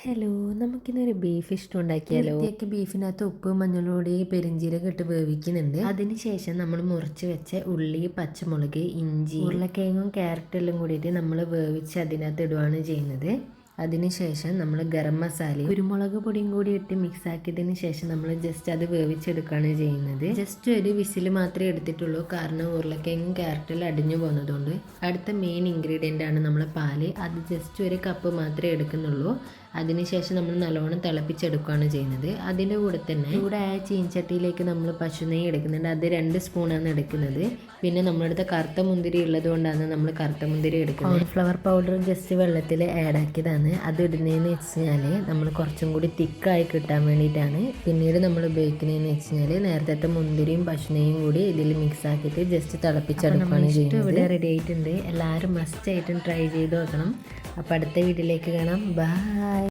Hello, നമുക്കിന്നൊരു beef ഇഷ്ടം ഉണ്ടാക്കിയാലോ? വൃത്തിയാക്കി ബീഫിനകത്ത് ഉപ്പ് മഞ്ഞൾപ്പൊടി പെരിഞ്ചീരകം ഇട്ട് വേവിക്കുന്നുണ്ട്. അതിനുശേഷം നമ്മൾ മുറിച്ച് വെച്ച ഉള്ളി, പച്ചമുളക്, ഇഞ്ചി, ഉരുളക്കിഴങ്ങും ക്യാരറ്റെല്ലാം കൂടിയിട്ട് നമ്മൾ വേവിച്ച് അതിനകത്ത് ഇടുകയാണ് ചെയ്യുന്നത്. അതിനുശേഷം നമ്മൾ ഗരം മസാലയും കുരുമുളക് പൊടിയും കൂടി ഇട്ട് മിക്സ് ആക്കിയതിന് ശേഷം നമ്മൾ ജസ്റ്റ് അത് വേവിച്ചെടുക്കുകയാണ് ചെയ്യുന്നത്. ജസ്റ്റ് ഒരു വിസിൽ മാത്രമേ എടുത്തിട്ടുള്ളൂ, കാരണം ഉരുളക്കിഴങ്ങും ക്യാരറ്റെല്ലാം അടിഞ്ഞു പോകുന്നതുകൊണ്ട്. അടുത്ത മെയിൻ ഇൻഗ്രീഡിയൻ്റ് ആണ് നമ്മൾ പാല്. അത് ജസ്റ്റ് ഒരു കപ്പ് മാത്രമേ എടുക്കുന്നുള്ളൂ. അതിനുശേഷം നമ്മൾ നല്ലോണം തിളപ്പിച്ചെടുക്കുകയാണ് ചെയ്യുന്നത്. അതിൻ്റെ കൂടെ തന്നെ ചൂടായ ചീൻചട്ടിയിലേക്ക് നമ്മൾ പശു നെയ്യ് എടുക്കുന്നുണ്ട്. അത് 2 സ്പൂണാണ് എടുക്കുന്നത്. പിന്നെ നമ്മളടുത്ത് കറുത്ത മുന്തിരി ഉള്ളത് കൊണ്ടാണ് നമ്മൾ കറുത്ത മുന്തിരി എടുക്കുന്നത്. കോൺഫ്ലവർ പൗഡർ ജസ്റ്റ് വെള്ളത്തിൽ ആഡ് ആക്കിയതാണ്. അത് ഇടുന്നതെന്ന് വെച്ച് കഴിഞ്ഞാൽ നമ്മൾ കുറച്ചും കൂടി തിക്കായി കിട്ടാൻ വേണ്ടിയിട്ടാണ്. പിന്നീട് നമ്മൾ ഉപയോഗിക്കുന്നതെന്ന് വെച്ച് കഴിഞ്ഞാൽ നേരത്തെ മുന്തിരിയും പശു നെയ്യും കൂടി ഇതിൽ മിക്സ് ആക്കിയിട്ട് ജസ്റ്റ് തിളപ്പിച്ചെടുക്കുകയാണ് ചെയ്യുന്നത്. ഇവിടെ റെഡി ആയിട്ടുണ്ട്. എല്ലാവരും മസ്റ്റ് ആയിട്ടും ട്രൈ ചെയ്ത് നോക്കണം. അപ്പോൾ അടുത്ത വീഡിയോയിലേക്ക് കാണാം. ബൈ.